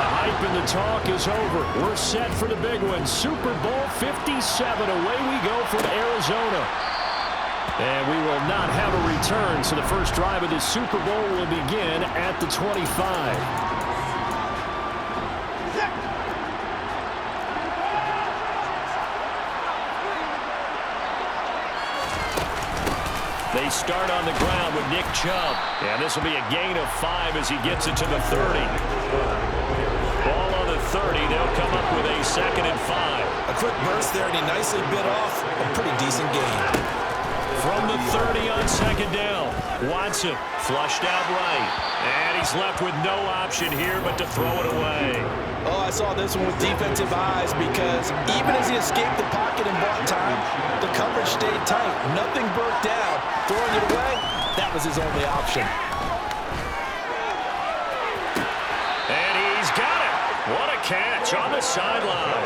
hype and the talk is over. We're set for the big one. Super Bowl 57. Away we go from Arizona. And we will not have a return, so the first drive of this Super Bowl will begin at the 25. They start on the ground with Nick Chubb. And this will be a gain of 5 as he gets it to the 30. Ball on the 30. They'll come up with a 2nd and 5. A quick burst there, and he nicely bit off a pretty decent gain. From the 30 on 2nd down. Watson flushed out right. And he's left with no option here but to throw it away. Oh, I saw this one with defensive eyes because even as he escaped the pocket and bought time, the coverage stayed tight. Nothing broke down. Throwing it away, that was his only option. And he's got it. What a catch on the sideline.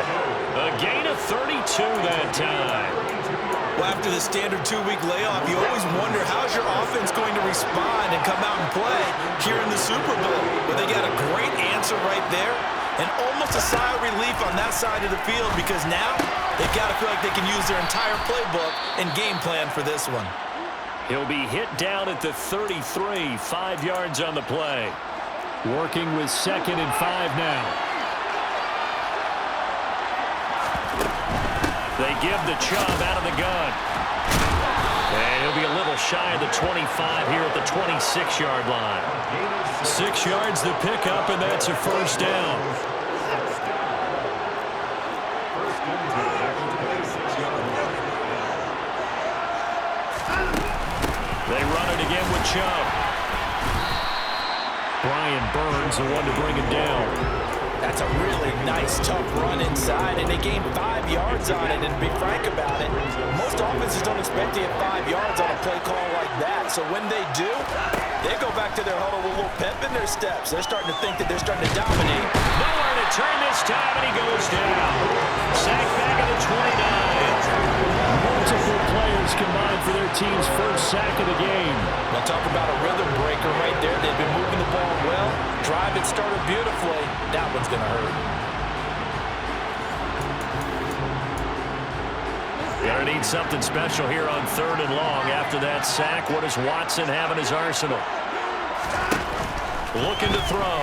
A gain of 32 that time. Well, after the standard 2-week layoff, you always wonder how's your offense going to respond and come out and play here in the Super Bowl. But they got a great answer right there. And almost a sigh of relief on that side of the field because now they've got to feel like they can use their entire playbook and game plan for this one. He'll be hit down at the 33, 5 yards on the play. Working with 2nd and 5 now. They give the Chubb out of the gun. And he'll be a little shy of the 25 here at the 26-yard line. 6 yards the pickup, and that's a first down. They run it again with Chubb. Brian Burns, the one to bring it down. That's a really nice, tough run inside, and they gained 5 yards on it. And to be frank about it, most offenses don't expect to get 5 yards on a play call like that. So when they do, they go back to their huddle with a little pep in their steps. They're starting to think that they're starting to dominate. Nowhere to turn this time, and he goes down. Sacked back at the 29. Multiple players combined for their team's first sack of the game. We'll talk about a rhythm breaker right there. They've been moving the ball well. Drive it started beautifully. That one's going to hurt. Gonna need something special here on 3rd and long. After that sack, what does Watson have in his arsenal? Looking to throw.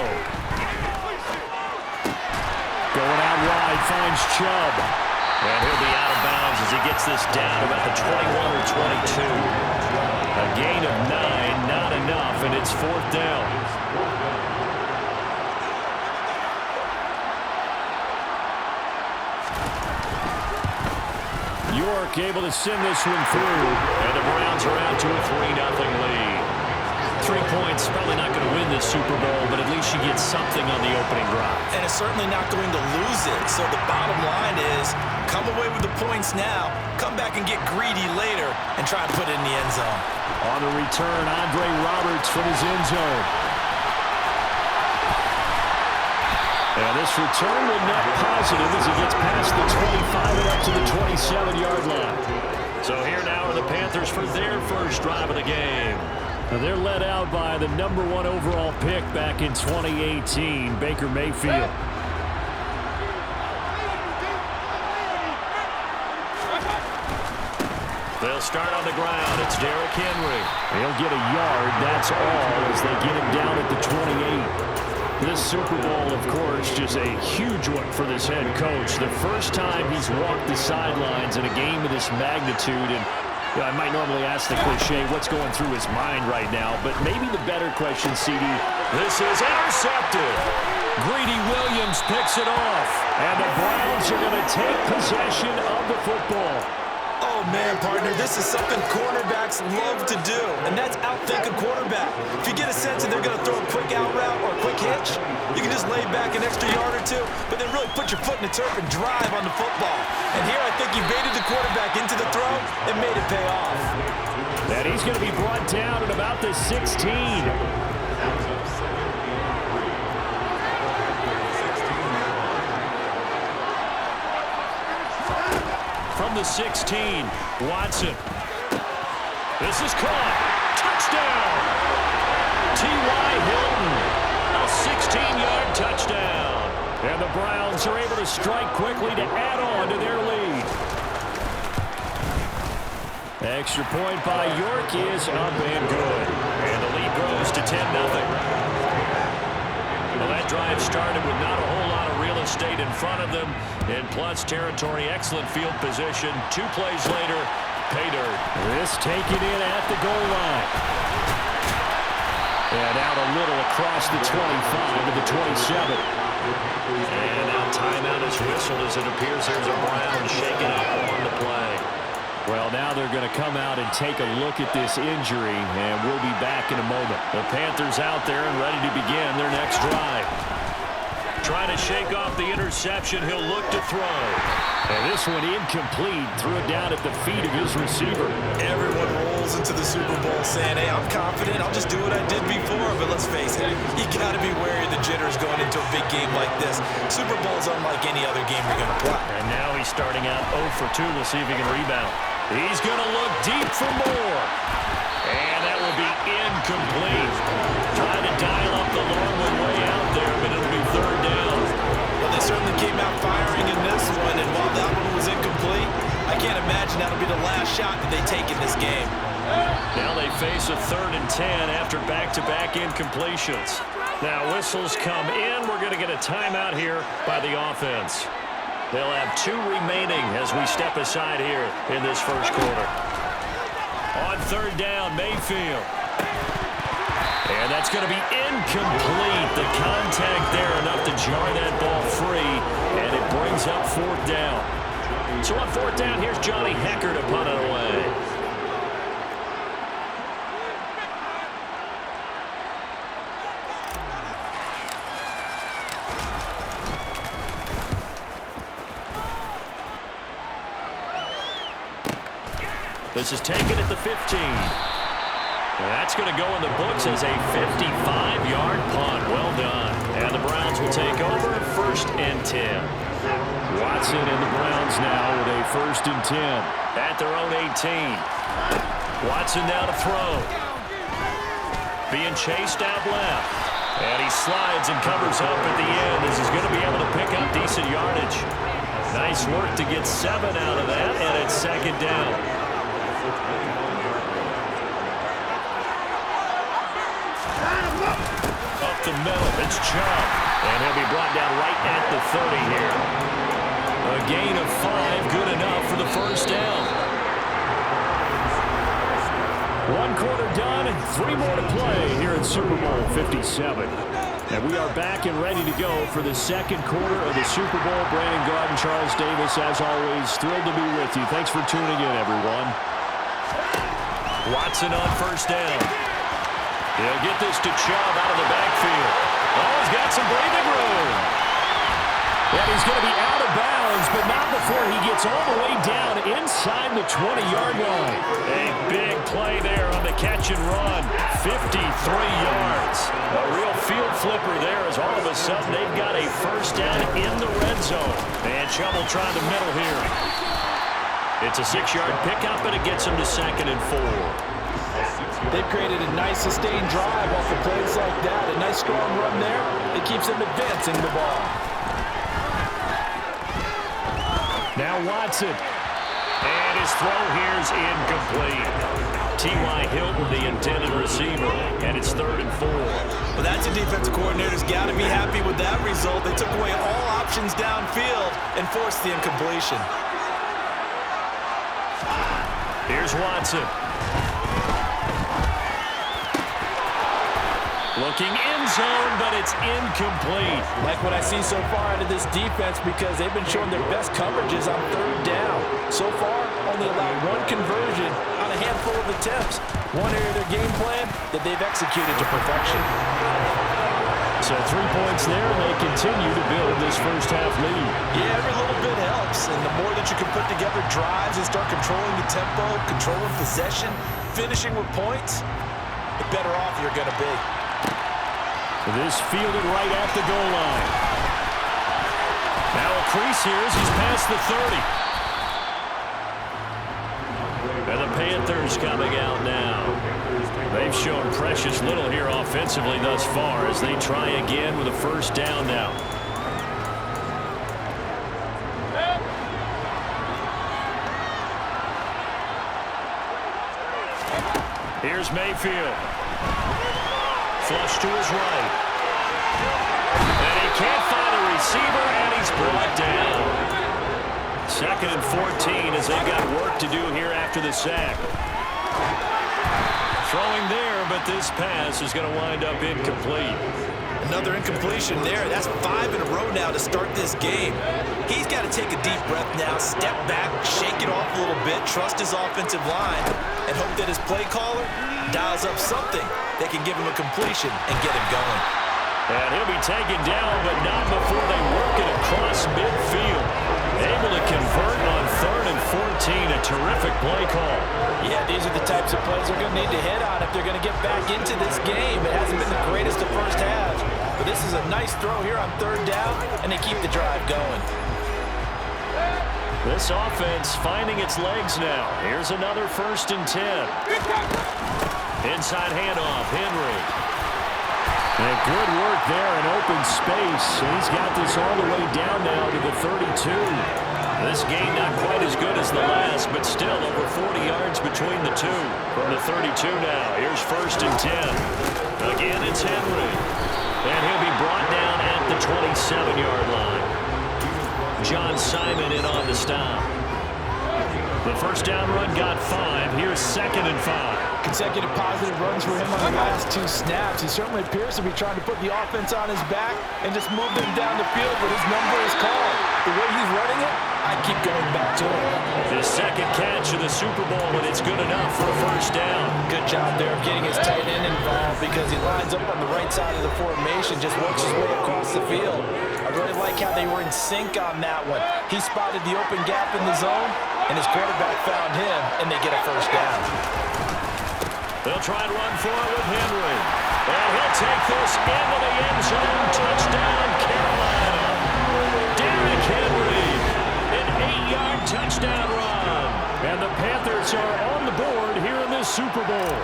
Going out wide, finds Chubb. And he'll be out of bounds as he gets this down about the 21 or 22. A gain of 9, not enough, and it's 4th down. York able to send this one through, and the Browns are out to a 3-0 lead. 3 points, probably not going to win this Super Bowl, but at least you get something on the opening drive. And it's certainly not going to lose it. So the bottom line is, come away with the points now, come back and get greedy later, and try and put it in the end zone. On the return, Andre Roberts from his end zone. And this return will net positive as he gets past the 25 and up to the 27-yard line. So here now are the Panthers for their first drive of the game. Now they're led out by the number 1 overall pick back in 2018, Baker Mayfield. They'll start on the ground. It's Derrick Henry. He'll get a yard, that's all, as they get him down at the 28. This Super Bowl, of course, just a huge one for this head coach. The first time he's walked the sidelines in a game of this magnitude. And I might normally ask the cliche, what's going through his mind right now? But maybe the better question, CD, this is intercepted. Greedy Williams picks it off. And the Browns are going to take possession of the football. Oh, man, partner, this is something cornerbacks love to do, and that's outthink a quarterback. If you get a sense that they're going to throw a quick out route or a quick hitch, you can just lay back an extra yard or two, but then really put your foot in the turf and drive on the football. And here I think he baited the quarterback into the throw and made it pay off. And he's going to be brought down at about the 16. From the 16, Watson. This is caught. Touchdown! T.Y. Hilton. A 16-yard touchdown. And the Browns are able to strike quickly to add on to their lead. Extra point by York is up and good. And the lead grows to 10-0. Well, that drive started with not a whole lot of real estate in front of them. In plus territory, excellent field position. 2 plays later, pay dirt. This taken in at the goal line. And out a little across the 25 to the 27. And now timeout is whistled as it appears there's a Brown shaking up on the play. Well, now they're going to come out and take a look at this injury, and we'll be back in a moment. The Panthers out there and ready to begin their next drive. Trying to shake off the interception, he'll look to throw. And this one incomplete, threw it down at the feet of his receiver. Everyone rolls into the Super Bowl saying, hey, I'm confident, I'll just do what I did before. But let's face it, you got to be wary of the jitters going into a big game like this. Super Bowl's unlike any other game you're going to play. And now he's starting out 0 for 2. We'll see if he can rebound. He's going to look deep for more. And that will be incomplete. Trying to dial up the long one way out there, but it'll be third down. Well, they certainly came out firing in this one, and while that one was incomplete, I can't imagine that'll be the last shot that they take in this game. Now they face a 3rd and 10 after back-to-back incompletions. Now whistles come in. We're going to get a timeout here by the offense. They'll have 2 remaining as we step aside here in this first quarter. On 3rd down, Mayfield. And that's going to be incomplete. The contact there enough to jar that ball free, and it brings up 4th down. So on 4th down, here's Johnny Hecker to punt it away. This is taken at the 15. That's going to go in the books as a 55-yard punt. Well done. And the Browns will take over 1st and 10. Watson and the Browns now with a 1st and 10 at their own 18. Watson now to throw. Being chased out left. And he slides and covers up at the end as he's going to be able to pick up decent yardage. Nice work to get 7 out of that, and it's 2nd down. Up the middle, it's Chubb. And he'll be brought down right at the 30 here. A gain of 5, good enough for the 1st down. 1 quarter done, 3 more to play here in Super Bowl 57. And we are back and ready to go for the 2nd quarter of the Super Bowl. Brandon Gaudin, Charles Davis, as always, thrilled to be with you. Thanks for tuning in, everyone. Watson on 1st down. He'll get this to Chubb out of the backfield. Oh, he's got some breathing room. And he's going to be out of bounds, but not before he gets all the way down inside the 20-yard line. A big play there on the catch and run. 53 yards. A real field flipper there as all of a sudden they've got a 1st down in the red zone. And Chubb will try the middle here. It's a 6-yard pickup, and it gets him to 2nd and 4. They've created a nice sustained drive off of plays like that. A nice strong run there. It keeps them advancing the ball. Now Watson. And his throw here's incomplete. T.Y. Hilton, the intended receiver. And it's 3rd and 4. Well, that's a defensive coordinator's got to be happy with that result. They took away all options downfield and forced the incompletion. Here's Watson. Looking in zone, but it's incomplete. Like what I see so far out of this defense because they've been showing their best coverages on 3rd down. So far, only allowed 1 conversion on a handful of attempts. One area of their game plan that they've executed to perfection. So 3 points there, and they continue to build this first half lead. Yeah, every little bit helps, and the more that you can put together drives and start controlling the tempo, controlling possession, finishing with points, the better off you're going to be. This fielded right at the goal line. Now a crease here as he's past the 30. And the Panthers coming out now. They've shown precious little here offensively thus far as they try again with a 1st down now. Here's Mayfield. Flush to his right. And he can't find a receiver, and he's brought down. 2nd and 14 as they've got work to do here after the sack. Throwing there, but this pass is going to wind up incomplete. Another incompletion there. That's 5 in a row now to start this game. He's got to take a deep breath now, step back, shake it off a little bit, trust his offensive line, and hope that his play caller dials up something that can give him a completion and get him going. And he'll be taken down, but not before they work it across midfield. Able to convert on 3rd and 14. A terrific play call. Yeah, these are the types of plays they're going to need to hit on if they're going to get back into this game. It hasn't been the greatest of first halves, but this is a nice throw here on 3rd down, and they keep the drive going. This offense finding its legs now. Here's another 1st and 10. Inside handoff, Henry. And good work there in open space. And he's got this all the way down now to the 32. This game not quite as good as the last, but still over 40 yards between the two. From the 32 now, here's 1st and 10. Again, it's Henry. And he'll be brought down at the 27-yard line. John Simon in on the stop. The 1st down run got 5. Here's 2nd and 5. Consecutive positive runs for him on the last 2 snaps. He certainly appears to be trying to put the offense on his back and just move them down the field, but his number is called. The way he's running it, I keep going back to him. His 2nd catch of the Super Bowl, and it's good enough for a 1st down. Good job there of getting his tight end involved because he lines up on the right side of the formation, just works his way across the field. I really like how they were in sync on that one. He spotted the open gap in the zone, and his quarterback found him, and they get a 1st down. They'll try and run for it with Henry. And he'll take this into the end zone. Touchdown, Carolina. Derrick Henry, an 8-yard touchdown run. And the Panthers are on the board here in this Super Bowl.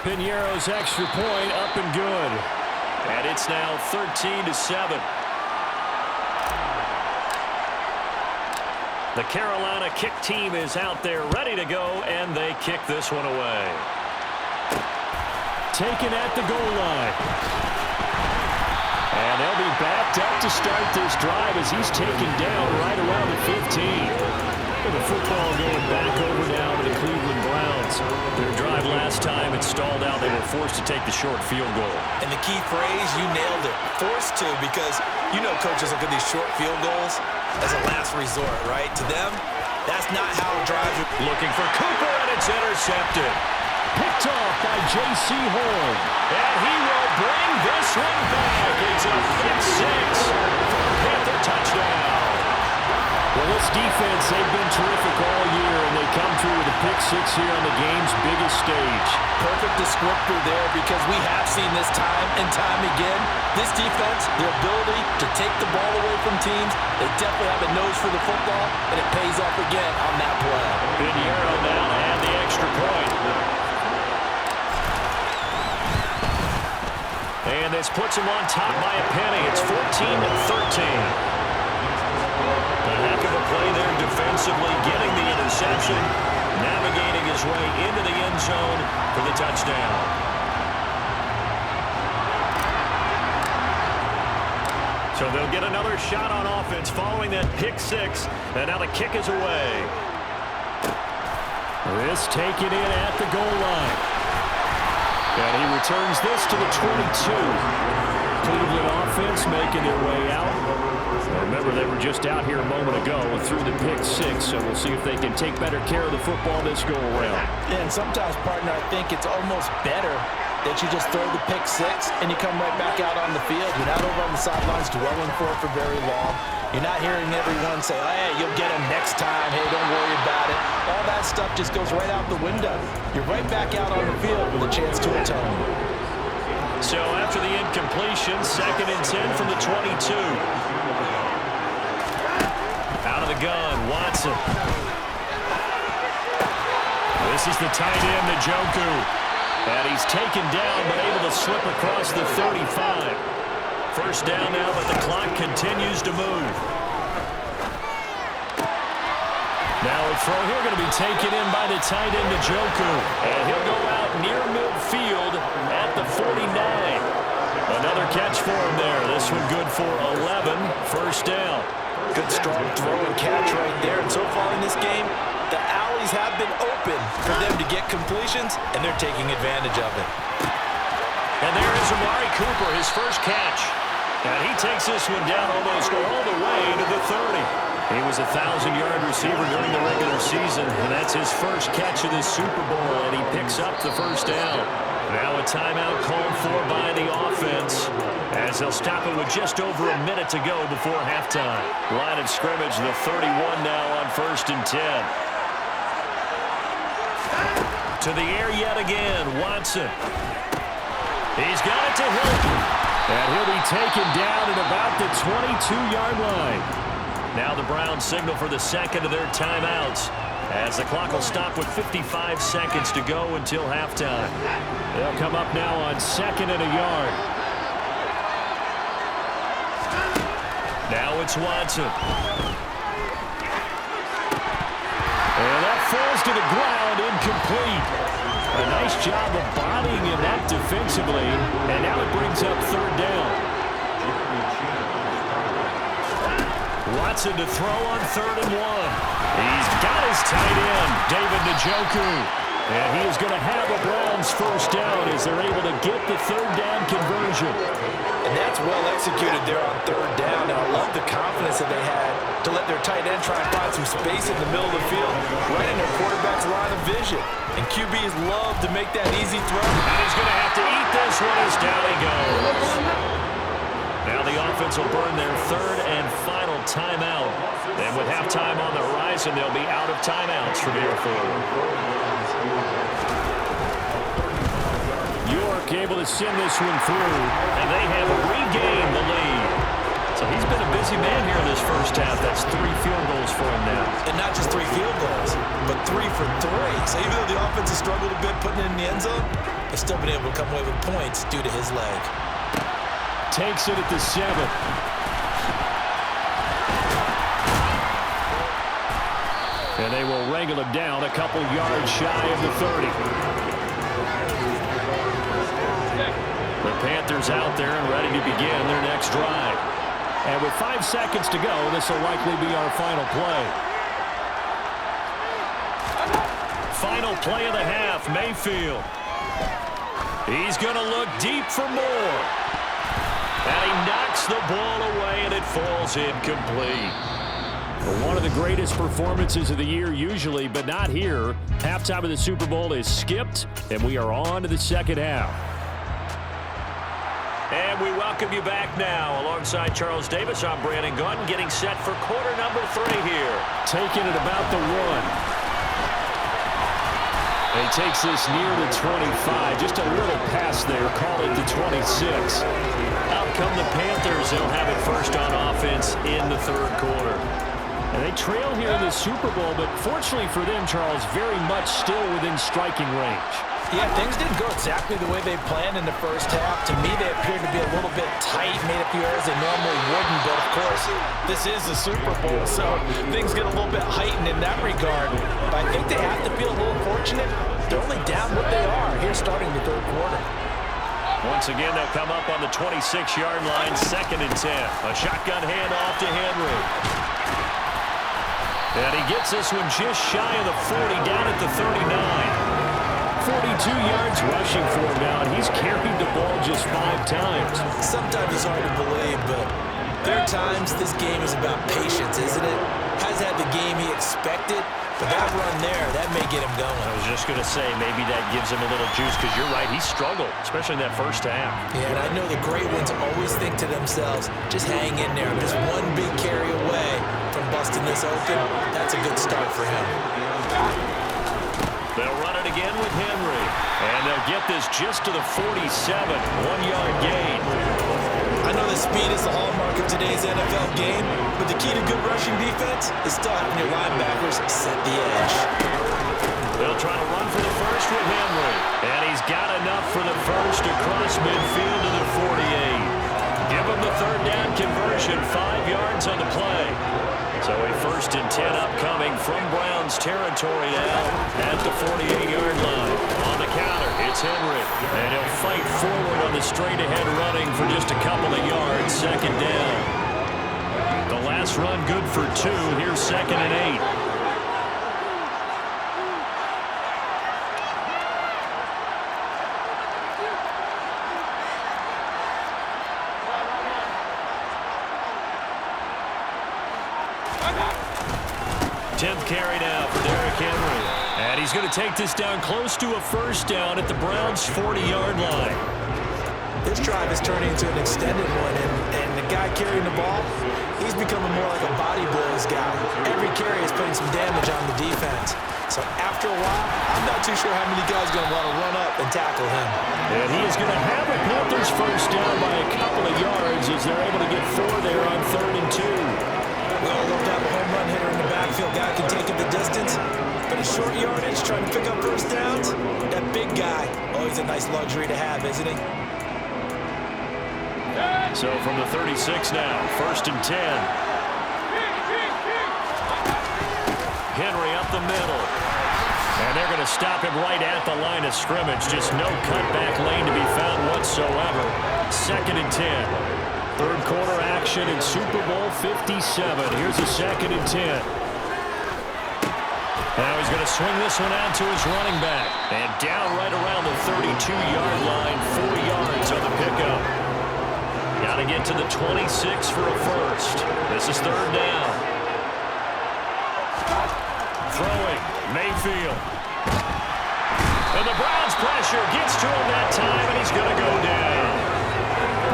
Piñeiro's extra point up and good. And it's now 13-7. The Carolina kick team is out there ready to go, and they kick this one away. Taken at the goal line. And they'll be backed up to start this drive as he's taken down right around the 15. And the football going back over now to the Cleveland Browns. Their drive last time, it stalled out. They were forced to take the short field goal. And the key phrase, you nailed it, forced to, because you know coaches look at these short field goals as a last resort, right? To them, that's not how drives are. Looking for Cooper, and it's intercepted. Picked off by J.C. Horn. And he will bring this one back. It's a pick 6 for a Panther touchdown. Well, this defense, they've been terrific all year, and they come through with a pick 6 here on the game's biggest stage. Perfect descriptor there because we have seen this time and time again. This defense, their ability to take the ball away from teams, they definitely have a nose for the football, and it pays off again on that play. Piñeiro now to add the extra point. And this puts him on top by a penny. It's 14-13. A heck of a play there defensively, getting the interception, navigating his way into the end zone for the touchdown. So they'll get another shot on offense following that pick 6, and now the kick is away. This taken in at the goal line. And he returns this to the 22. Cleveland offense making their way out. Remember, they were just out here a moment ago through the pick 6, so we'll see if they can take better care of the football this go-around. Yeah, and sometimes, partner, I think it's almost better that you just throw the pick 6 and you come right back out on the field. You're not over on the sidelines dwelling for it for very long. You're not hearing everyone say, oh, hey, you'll get him next time. Hey, don't worry about it. All that stuff just goes right out the window. You're right back out on the field with a chance to atone. So after the incompletion, 2nd and 10 from the 22. Out of the gun, Watson. This is the tight end, Njoku. And he's taken down, but able to slip across the 35. 1st down now, but the clock continues to move. Now a throw here going to be taken in by the tight end, Njoku. And he'll go out near midfield at the 49. Another catch for him there. This one good for 11. First down. Good strong throw and catch right there. And so far in this game, the alleys have been open for them to get completions, and they're taking advantage of it. And there is Amari Cooper, his first catch. And he takes this one down almost all the way to the 30. He was a 1,000-yard receiver during the regular season, and that's his first catch of this Super Bowl, and he picks up the first down. Now a timeout called for by the offense as they'll stop it with just over a minute to go before halftime. Line of scrimmage, the 31 now on 1st and 10. To the air yet again, Watson. He's got it to Hilton. And he'll be taken down at about the 22-yard line. Now the Browns signal for the second of their timeouts as the clock will stop with 55 seconds to go until halftime. They'll come up now on 2nd and a yard. Now it's Watson. And that falls to the ground, incomplete. A nice job of bodying him up defensively, and now it brings up 3rd down. Watson to throw on 3rd and 1. He's got his tight end, David Njoku. And he is going to have a Browns first down as they're able to get the 3rd down conversion. And that's well executed there on 3rd down. Now, I love the confidence that they had to let their tight end try and find some space in the middle of the field, right in their quarterback's line of vision. And QBs love to make that easy throw. And he's going to have to eat this one as down he goes. Now the offense will burn their 3rd and final timeout. And with halftime on the horizon, they'll be out of timeouts from here forward. York able to send this one through, and they have regained the lead. So he's been a busy man here in this first half. That's 3 field goals for him now. And not just 3 field goals, but 3 for 3. So even though the offense has struggled a bit putting it in the end zone, they've still been able to come away with points due to his leg. Takes it at the 7. And they will wrangle him down a couple yards shy of the 30. The Panthers out there and ready to begin their next drive. And with 5 seconds to go, this will likely be our final play. Final play of the half, Mayfield. He's going to look deep for more. And he knocks the ball away, and it falls incomplete. One of the greatest performances of the year usually, but not here. Halftime of the Super Bowl is skipped, and we are on to the second half. And we welcome you back now. Alongside Charles Davis, I'm Brandon Gunn, getting set for quarter number 3 here. Taking it about the 1. He takes this near the 25. Just a little pass there. Call it the 26. Out come the Panthers. They'll have it first on offense in the 3rd quarter. And they trail here in the Super Bowl, but fortunately for them, Charles, very much still within striking range. Yeah, things didn't go exactly the way they planned in the first half. To me, they appeared to be a little bit tight, made a few errors they normally wouldn't. But, of course, this is the Super Bowl, so things get a little bit heightened in that regard. But I think they have to feel a little fortunate. They're only down what they are here starting the 3rd quarter. Once again, they'll come up on the 26-yard line, 2nd and 10. A shotgun handoff to Henry. And he gets this one just shy of the 40, down at the 39. 42 yards rushing for him now, and he's carried the ball just 5 times. Sometimes it's hard to believe, but there are times this game is about patience, isn't it? Has had the game he expected, but that run there, that may get him going. I was just going to say, maybe that gives him a little juice, because you're right, he struggled, especially in that first half. Yeah, and I know the great ones always think to themselves, just hang in there. I'm just one big carry away from busting this open. That's a good start for him. They'll run it again with Henry. And they'll get this just to the 47. 1-yard gain. I know that speed is the hallmark of today's NFL game, but the key to good rushing defense is still having your linebackers set the edge. They'll try to run for the first with Henry. And he's got enough for the first across midfield to the 48. Give him the 3rd down conversion, 5 yards on the play. So a 1st and 10 upcoming from Browns territory now at the 48-yard line. On the counter, it's Henry. And he'll fight forward on the straight-ahead running for just a couple of yards. 2nd down. The last run good for 2. Here's 2nd and 8. Carry now for Derrick Henry. And he's going to take this down close to a 1st down at the Browns' 40-yard line. This drive is turning into an extended one, and the guy carrying the ball, he's becoming more like a body blows guy. Every carry is putting some damage on the defense. So after a while, I'm not too sure how many guys are going to want to run up and tackle him. And he is going to have a Panthers 1st down by a couple of yards as they're able to get 4 there on 3rd and 2. We all love to have a home run hitter in the backfield. Guy can take it the distance. But a short yardage, trying to pick up 1st downs, that big guy, always a nice luxury to have, isn't he? So from the 36 now, 1st and 10. Henry up the middle. And they're going to stop him right at the line of scrimmage. Just no cutback lane to be found whatsoever. 2nd and 10. 3rd quarter action in Super Bowl 57. Here's a 2nd and 10. Now he's going to swing this one out to his running back. And down right around the 32-yard line, 4 yards on the pickup. Got to get to the 26 for a 1st. This is 3rd down. Throwing, Mayfield. And the Browns pressure gets to him that time, and he's going to go down.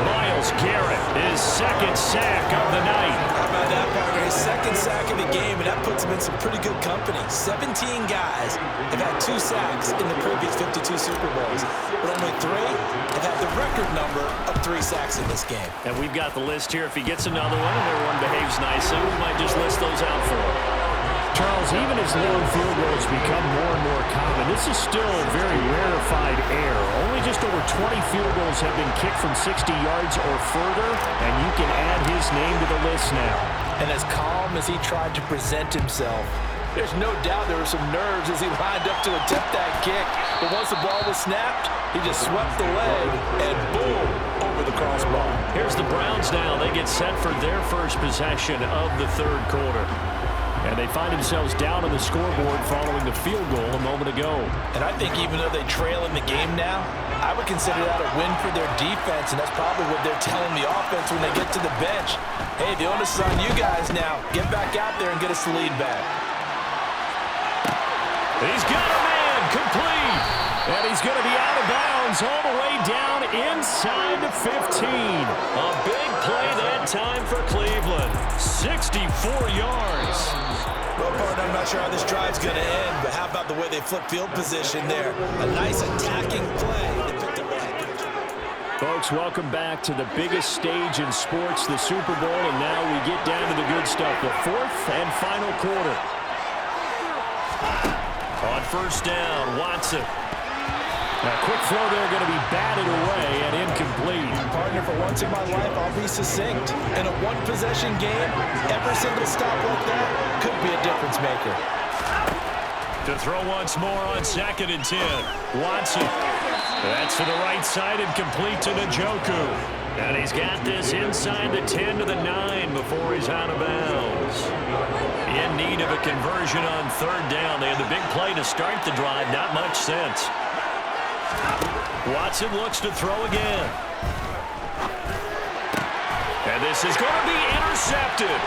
Myles Garrett, his 2nd sack of the night. How about that, partner? His 2nd sack of the game, and that puts him in some pretty good company. 17 guys have had 2 sacks in the previous 52 Super Bowls, but only 3 have had the record number of 3 sacks in this game. And we've got the list here. If he gets another one and everyone behaves nicely, we might just list those out for him. Charles, even as long field goals become more and more common, this is still a very rarefied air. Only just over 20 field goals have been kicked from 60 yards or further, and you can add his name to the list now. And as calm as he tried to present himself, there's no doubt there were some nerves as he lined up to attempt that kick. But once the ball was snapped, he just swept the leg, and boom, over the crossbar. Here's the Browns now. They get set for their 1st possession of the 3rd quarter. And they find themselves down on the scoreboard following the field goal a moment ago. And I think even though they trail in the game now, I would consider that a win for their defense, and that's probably what they're telling the offense when they get to the bench. Hey, the onus is on you guys now. Get back out there and get us the lead back. He's got a man complete. And he's going to be out of bounds all the way down inside the 15. A big play that time for Cleveland. 64 yards. Well, partner, I'm not sure how this drive's going to end, but how about the way they flip field position there? A nice attacking play. They picked up that. Folks, welcome back to the biggest stage in sports, the Super Bowl, and now we get down to the good stuff, the 4th and final quarter. On 1st down, Watson. Now, quick throw there going to be batted away and incomplete. Partner, for once in my life, I'll be succinct. In a one-possession game, every single stop like that could be a difference maker. To throw once more on 2nd and 10. Watson. That's to the right side and complete to Njoku. And he's got this inside the 10 to the 9 before he's out of bounds. In need of a conversion on 3rd down. They had the big play to start the drive. Not much sense. Watson looks to throw again. And this is going to be intercepted.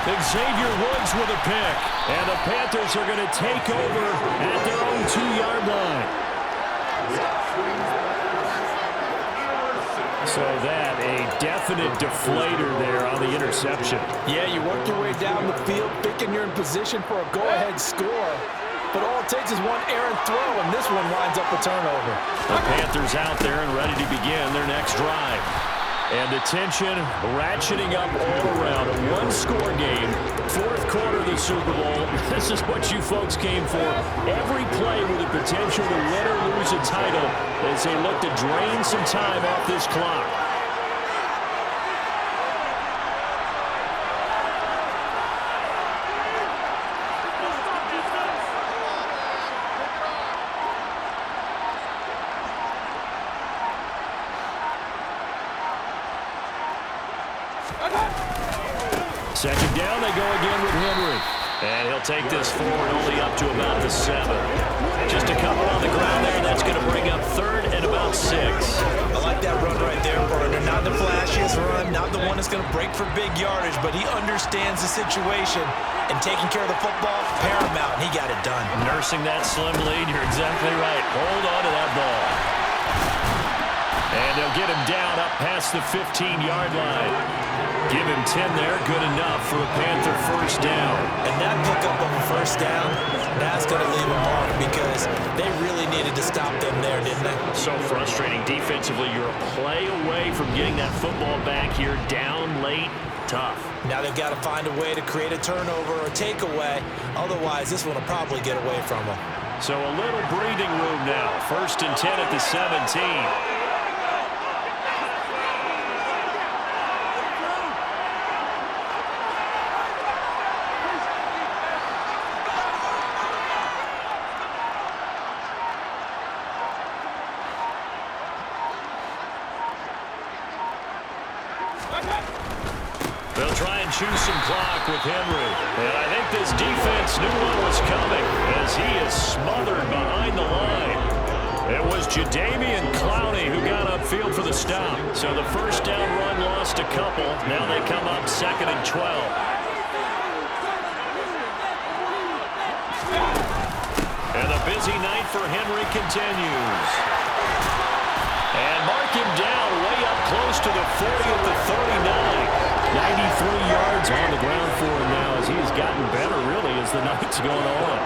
Xavier Woods with a pick. And the Panthers are going to take over at their own 2-yard line. So that, a definite deflator there on the interception. Yeah, you work your way down the field, thinking you're in position for a go-ahead score. But all it takes is one errant throw, and this one winds up a turnover. The Panthers out there and ready to begin their next drive. And the tension ratcheting up all around. A one-score game, 4th quarter of the Super Bowl. This is what you folks came for. Every play with the potential to win or lose a title as they look to drain some time off this clock. Second down, they go again with Henry. And he'll take this forward only up to about the 7. Just a couple on the ground there. That's going to bring up 3rd and about 6. I like that run right there, partner. Not the flashiest run, not the one that's going to break for big yardage, but he understands the situation, and taking care of the football, paramount, and he got it done. Nursing that slim lead, you're exactly right. Hold on to that ball. And they'll get him down up past the 15-yard line. Give him 10 there, good enough for a Panther first down. And that pickup of a first down, that's going to leave a mark because they really needed to stop them there, didn't they? So frustrating defensively. You're a play away from getting that football back here down late. Tough. Now they've got to find a way to create a turnover or a takeaway. Otherwise, this one will probably get away from them. So a little breathing room now. 1st and 10 at the 17. They'll try and choose some clock with Henry. And I think this defense knew what was coming as he is smothered behind the line. It was Jadeveon Clowney who got upfield for the stop. So the first down run lost a couple. Now they come up 2nd and 12. And the busy night for Henry continues. And mark him down way up close to the 40 at the 39. 93 yards on the ground for him now as he has gotten better, really, as the night's going on.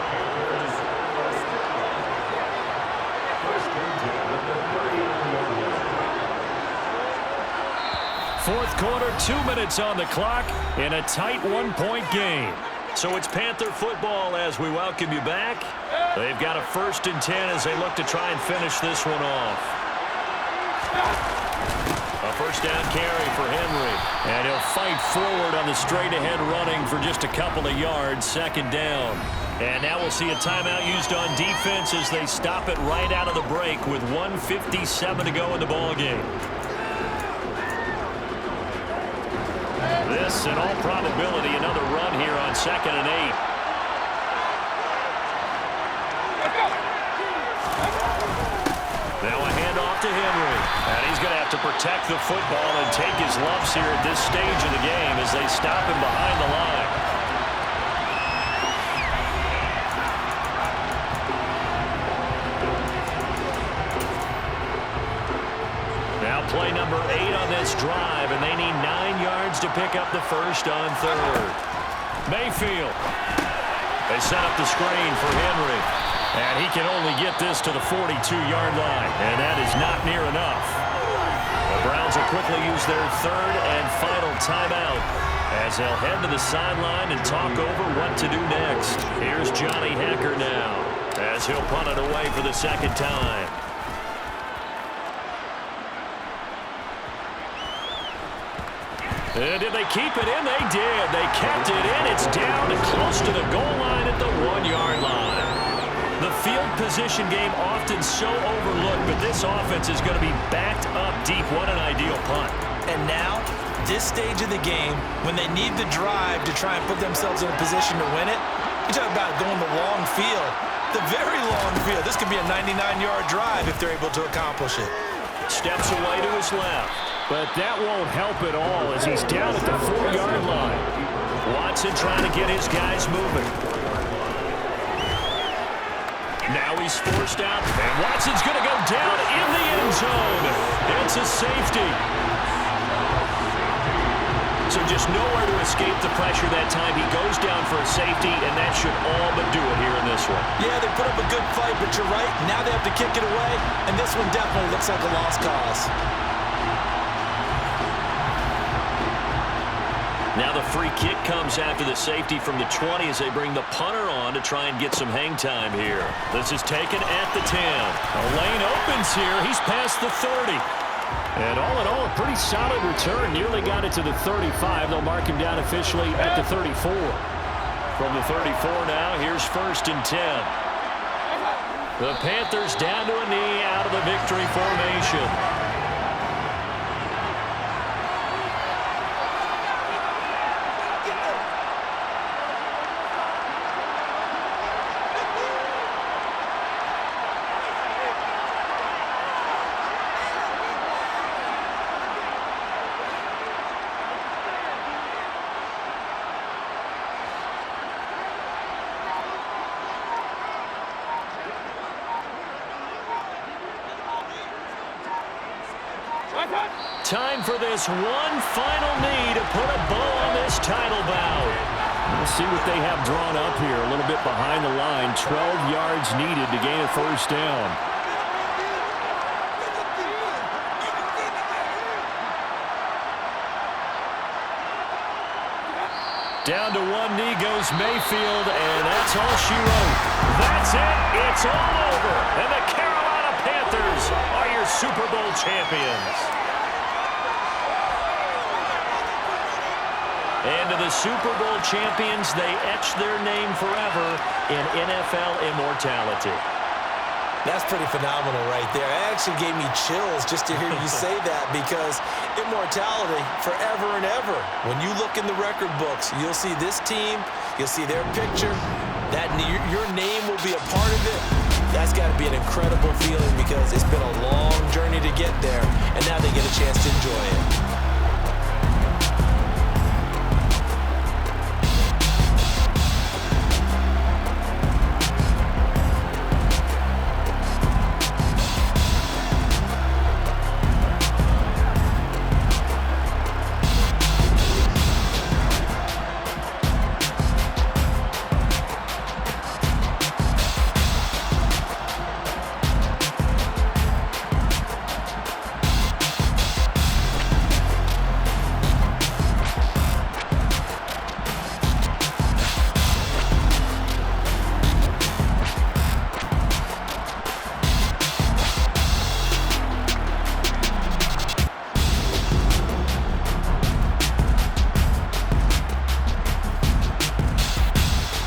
Fourth quarter, 2 minutes on the clock in a tight 1-point game. So it's Panther football as we welcome you back. They've got a 1st and 10 as they look to try and finish this one off. A first down carry for Henry. And he'll fight forward on the straight-ahead running for just a couple of yards. 2nd down. And now we'll see a timeout used on defense as they stop it right out of the break with 1:57 to go in the ballgame. This, in all probability, another run here on 2nd and 8. Now a handoff to Henry. And he's going to have to protect the football and take his lumps here at this stage of the game as they stop him behind the line. Now play number 8 on this drive, and they need 9 yards to pick up the first on 3rd. Mayfield. They set up the screen for Henry. And he can only get this to the 42-yard line, and that is not near enough. The Browns will quickly use their 3rd and final timeout as they'll head to the sideline and talk over what to do next. Here's Johnny Hecker now as he'll punt it away for the 2nd time. And did they keep it in? They did. They kept it in. It's down and close to the goal line at the 1-yard line. The field position game often so overlooked, but this offense is going to be backed up deep. What an ideal punt. And now, this stage of the game, when they need the drive to try and put themselves in a position to win it, you talk about going the long field, the very long field. This could be a 99-yard drive if they're able to accomplish it. Steps away to his left, but that won't help at all as he's down at the 4-yard line. Watson trying to get his guys moving. Now he's forced out, and Watson's going to go down in the end zone. It's a safety. So just nowhere to escape the pressure that time. He goes down for a safety, and that should all but do it here in this one. Yeah, they put up a good fight, but you're right. Now they have to kick it away, and this one definitely looks like a lost cause. Now the free kick comes after the safety from the 20 as they bring the punter on to try and get some hang time here. This is taken at the 10. A lane opens here. He's past the 30. And all in all, a pretty solid return. Nearly got it to the 35. They'll mark him down officially at the 34. From the 34 now, here's 1st and 10. The Panthers down to a knee out of the victory formation. Time for this one final knee to put a bow on this title bout. We'll see what they have drawn up here. A little bit behind the line. 12 yards needed to gain a first down. Down to one knee goes Mayfield, and that's all she wrote. That's it. It's all over. And the Carolina Panthers are your Super Bowl champions. And to the Super Bowl champions, they etch their name forever in NFL immortality. That's pretty phenomenal right there. It actually gave me chills just to hear you say that, because immortality forever and ever. When you look in the record books, you'll see this team, you'll see their picture, that your name will be a part of it. That's got to be an incredible feeling, because it's been a long journey to get there, and now they get a chance to enjoy it.